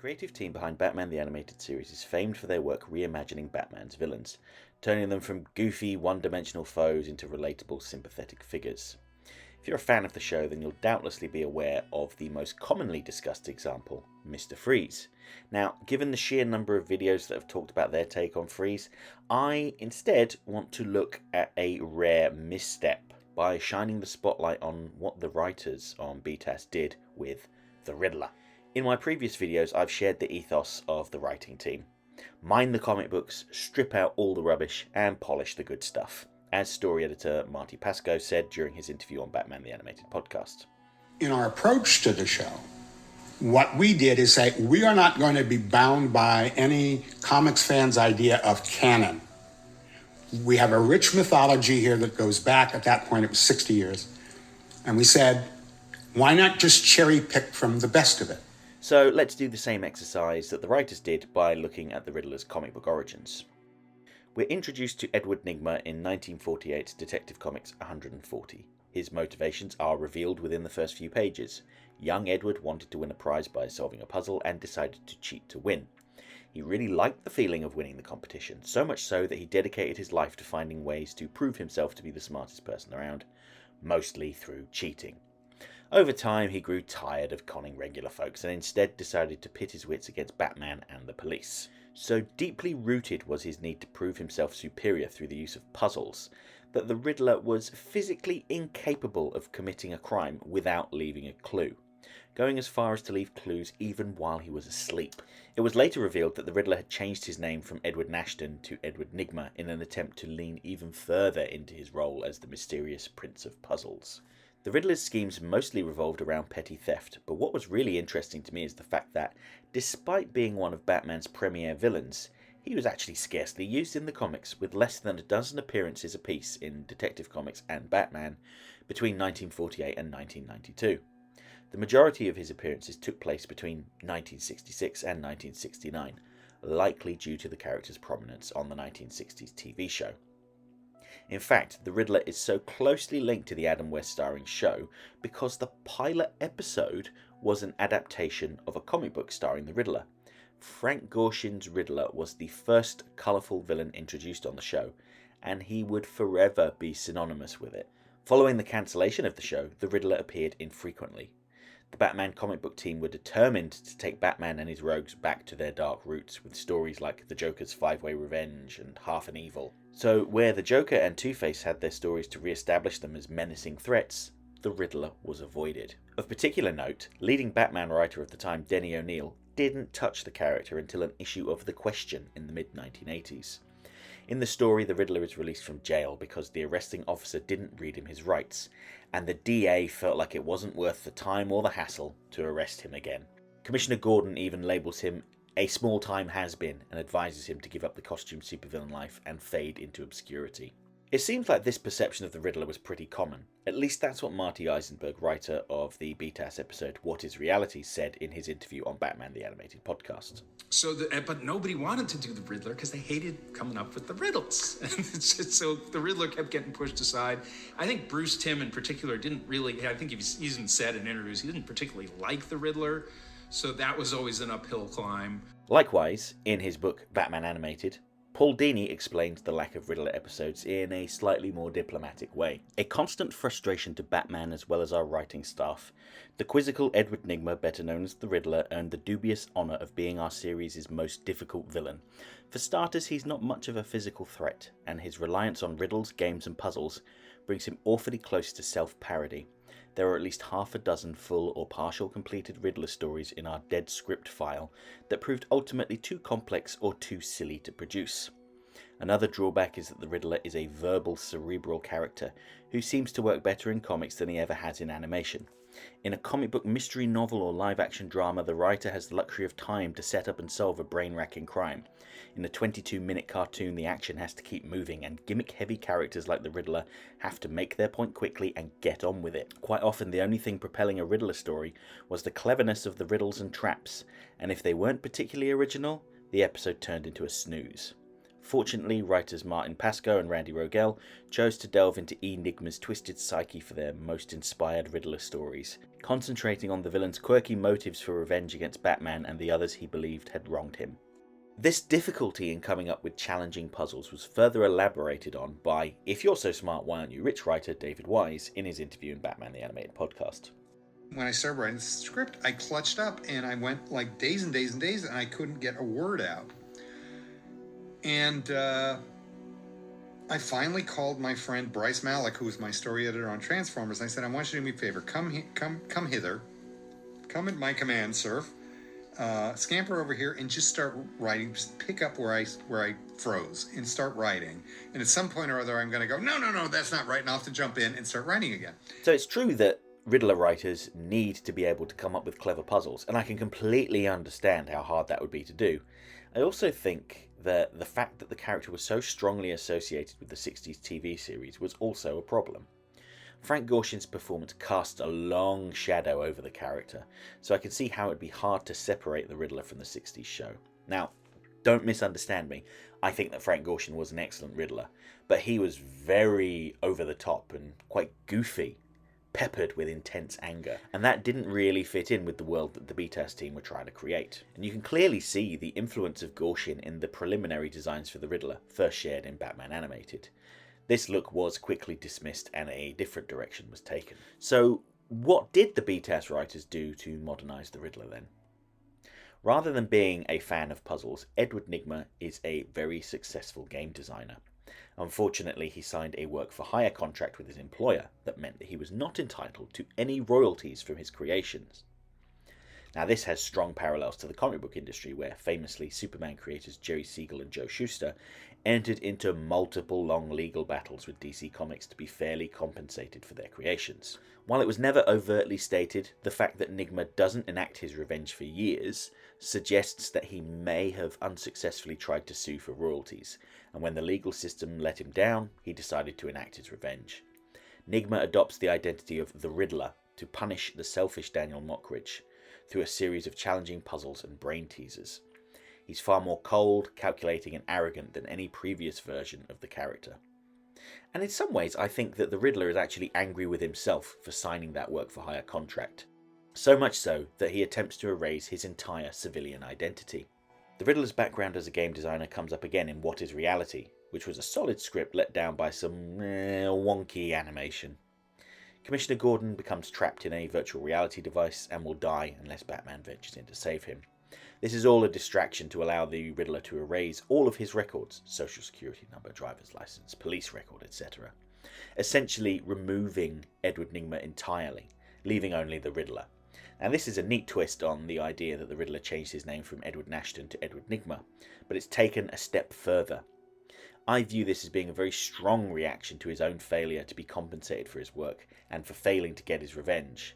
creative team behind Batman the Animated Series is famed for their work reimagining Batman's villains, turning them from goofy, one-dimensional foes into relatable, sympathetic figures. If you're a fan of the show, then you'll doubtlessly be aware of the most commonly discussed example, Mr. Freeze. Now, given the sheer number of videos that have talked about their take on Freeze, I instead want to look at a rare misstep by shining the spotlight on what the writers on BTAS did with the Riddler. In my previous videos, I've shared the ethos of the writing team. Mind the comic books, strip out all the rubbish, and polish the good stuff, as story editor Marty Pascoe said during his interview on Batman the Animated Podcast. In our approach to the show, what we did is say, we are not going to be bound by any comics fans' idea of canon. We have a rich mythology here that goes back, at that point it was 60 years. And we said, why not just cherry pick from the best of it? So let's do the same exercise that the writers did by looking at the Riddler's comic book origins. We're introduced to Edward Nygma in 1948's Detective Comics 140. His motivations are revealed within the first few pages. Young Edward wanted to win a prize by solving a puzzle and decided to cheat to win. He really liked the feeling of winning the competition, so much so that he dedicated his life to finding ways to prove himself to be the smartest person around, mostly through cheating. Over time, he grew tired of conning regular folks and instead decided to pit his wits against Batman and the police. So deeply rooted was his need to prove himself superior through the use of puzzles, that the Riddler was physically incapable of committing a crime without leaving a clue, going as far as to leave clues even while he was asleep. It was later revealed that the Riddler had changed his name from Edward Nashton to Edward Nygma in an attempt to lean even further into his role as the mysterious Prince of Puzzles. The Riddler's schemes mostly revolved around petty theft, but what was really interesting to me is the fact that, despite being one of Batman's premier villains, he was actually scarcely used in the comics, with less than a dozen appearances apiece in Detective Comics and Batman between 1948 and 1992. The majority of his appearances took place between 1966 and 1969, likely due to the character's prominence on the 1960s TV show. In fact, the Riddler is so closely linked to the Adam West starring show because the pilot episode was an adaptation of a comic book starring the Riddler. Frank Gorshin's Riddler was the first colourful villain introduced on the show, and he would forever be synonymous with it. Following the cancellation of the show, the Riddler appeared infrequently. The Batman comic book team were determined to take Batman and his rogues back to their dark roots with stories like The Joker's Five-Way Revenge and Half an Evil. So where the Joker and Two-Face had their stories to re-establish them as menacing threats, the Riddler was avoided. Of particular note, leading Batman writer of the time, Denny O'Neil, didn't touch the character until an issue of The Question in the mid-1980s. In the story, the Riddler is released from jail because the arresting officer didn't read him his rights, and the DA felt like it wasn't worth the time or the hassle to arrest him again. Commissioner Gordon even labels him a small-time has-been and advises him to give up the costume supervillain life and fade into obscurity. It seems like this perception of the Riddler was pretty common. At least that's what Marty Eisenberg, writer of the BTAS episode What is Reality, said in his interview on Batman the Animated Podcast. But nobody wanted to do the Riddler because they hated coming up with the riddles. So the Riddler kept getting pushed aside. I think Bruce Timm in particular didn't really, I think he's even said in interviews, he didn't particularly like the Riddler. So that was always an uphill climb. Likewise, in his book Batman Animated, Paul Dini explains the lack of Riddler episodes in a slightly more diplomatic way. A constant frustration to Batman as well as our writing staff, the quizzical Edward Nygma, better known as the Riddler, earned the dubious honour of being our series' most difficult villain. For starters, he's not much of a physical threat, and his reliance on riddles, games and puzzles brings him awfully close to self-parody. There are at least half a dozen full or partial completed Riddler stories in our dead script file that proved ultimately too complex or too silly to produce. Another drawback is that the Riddler is a verbal, cerebral character who seems to work better in comics than he ever has in animation. In a comic book mystery novel or live-action drama, the writer has the luxury of time to set up and solve a brain-racking crime. In a 22-minute cartoon, the action has to keep moving, and gimmick-heavy characters like the Riddler have to make their point quickly and get on with it. Quite often, the only thing propelling a Riddler story was the cleverness of the riddles and traps, and if they weren't particularly original, the episode turned into a snooze. Fortunately, writers Martin Pascoe and Randy Rogel chose to delve into Enigma's twisted psyche for their most inspired Riddler stories, concentrating on the villain's quirky motives for revenge against Batman and the others he believed had wronged him. This difficulty in coming up with challenging puzzles was further elaborated on by If You're So Smart, Why Aren't You Rich writer David Wise in his interview in Batman the Animated Podcast. When I started writing the script, I clutched up and I went like days and days and days and I couldn't get a word out. And I finally called my friend Bryce Malik, who was my story editor on Transformers, and I said, I want you to do me a favor. Come hither. Come at my command, sir. Scamper over here and just start writing. Just pick up where I froze and start writing. And at some point or other, I'm going to go, no, that's not right. And I'll have to jump in and start writing again. So it's true that Riddler writers need to be able to come up with clever puzzles, and I can completely understand how hard that would be to do. I also think that the fact that the character was so strongly associated with the 60s TV series was also a problem. Frank Gorshin's performance cast a long shadow over the character, so I can see how it would be hard to separate the Riddler from the 60s show. Now, don't misunderstand me, I think that Frank Gorshin was an excellent Riddler, but he was very over the top and quite goofy, peppered with intense anger, and that didn't really fit in with the world that the BTAS team were trying to create. And you can clearly see the influence of Gorshin in the preliminary designs for the Riddler, first shared in Batman Animated. This look was quickly dismissed and a different direction was taken. So what did the BTAS writers do to modernise the Riddler then? Rather than being a fan of puzzles, Edward Nygma is a very successful game designer. Unfortunately, he signed a work-for-hire contract with his employer that meant that he was not entitled to any royalties from his creations. Now, this has strong parallels to the comic book industry, where famously Superman creators Jerry Siegel and Joe Shuster entered into multiple long legal battles with DC Comics to be fairly compensated for their creations. While it was never overtly stated, the fact that Nygma doesn't enact his revenge for years suggests that he may have unsuccessfully tried to sue for royalties, and when the legal system let him down, he decided to enact his revenge. Nygma adopts the identity of the Riddler to punish the selfish Daniel Mockridge through a series of challenging puzzles and brain teasers. He's far more cold, calculating and arrogant than any previous version of the character. And in some ways, I think that the Riddler is actually angry with himself for signing that work-for-hire contract. So much so that he attempts to erase his entire civilian identity. The Riddler's background as a game designer comes up again in What Is Reality, which was a solid script let down by some wonky animation. Commissioner Gordon becomes trapped in a virtual reality device and will die unless Batman ventures in to save him. This is all a distraction to allow the Riddler to erase all of his records, social security number, driver's license, police record, etc. Essentially removing Edward Nygma entirely, leaving only the Riddler. Now, this is a neat twist on the idea that the Riddler changed his name from Edward Nashton to Edward Nygma, but it's taken a step further. I view this as being a very strong reaction to his own failure to be compensated for his work and for failing to get his revenge.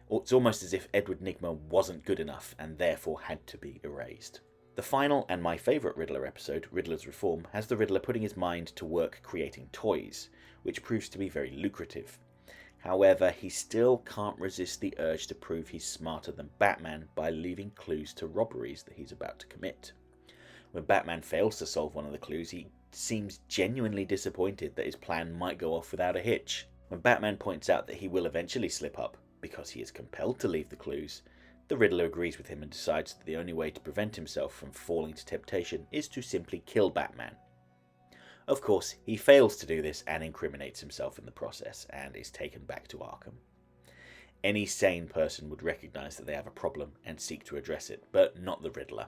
It's almost as if Edward Nygma wasn't good enough and therefore had to be erased. The final and my favourite Riddler episode, Riddler's Reform, has the Riddler putting his mind to work creating toys, which proves to be very lucrative. However, he still can't resist the urge to prove he's smarter than Batman by leaving clues to robberies that he's about to commit. When Batman fails to solve one of the clues, he seems genuinely disappointed that his plan might go off without a hitch. When Batman points out that he will eventually slip up, because he is compelled to leave the clues, the Riddler agrees with him and decides that the only way to prevent himself from falling to temptation is to simply kill Batman. Of course, he fails to do this and incriminates himself in the process, and is taken back to Arkham. Any sane person would recognise that they have a problem and seek to address it, but not the Riddler.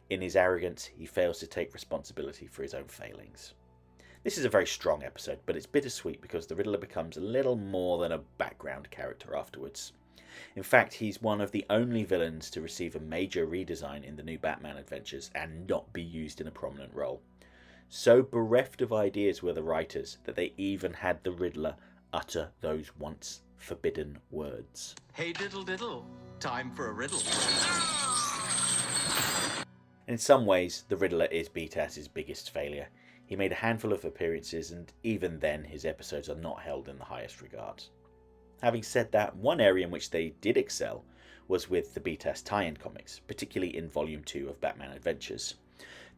In his arrogance, he fails to take responsibility for his own failings. This is a very strong episode, but it's bittersweet because the Riddler becomes a little more than a background character afterwards. In fact, he's one of the only villains to receive a major redesign in the new Batman adventures and not be used in a prominent role. So bereft of ideas were the writers that they even had the Riddler utter those once forbidden words. Hey diddle diddle, time for a riddle. In some ways, the Riddler is BTAS's biggest failure. He made a handful of appearances, and even then his episodes are not held in the highest regard. Having said that, one area in which they did excel was with the BTAS tie-in comics, particularly in Volume 2 of Batman Adventures.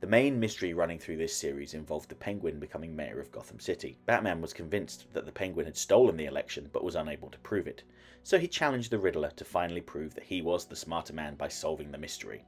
The main mystery running through this series involved the Penguin becoming mayor of Gotham City. Batman was convinced that the Penguin had stolen the election but was unable to prove it, so he challenged the Riddler to finally prove that he was the smarter man by solving the mystery,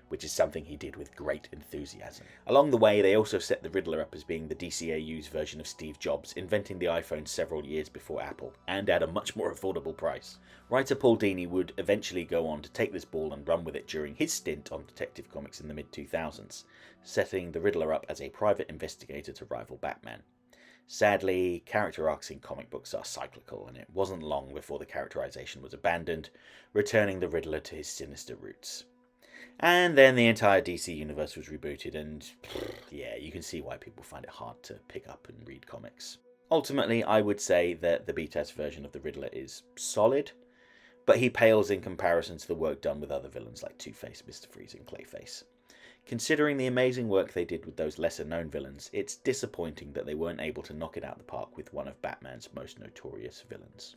which is something he did with great enthusiasm. Along the way, they also set the Riddler up as being the DCAU's version of Steve Jobs, inventing the iPhone several years before Apple, and at a much more affordable price. Writer Paul Dini would eventually go on to take this ball and run with it during his stint on Detective Comics in the mid-2000s, setting the Riddler up as a private investigator to rival Batman. Sadly, character arcs in comic books are cyclical, and it wasn't long before the characterization was abandoned, returning the Riddler to his sinister roots. And then the entire DC universe was rebooted, and yeah, you can see why people find it hard to pick up and read comics. Ultimately, I would say that the BTAS version of the Riddler is solid, but he pales in comparison to the work done with other villains like Two-Face, Mr. Freeze, and Clayface. Considering the amazing work they did with those lesser-known villains, it's disappointing that they weren't able to knock it out the park with one of Batman's most notorious villains.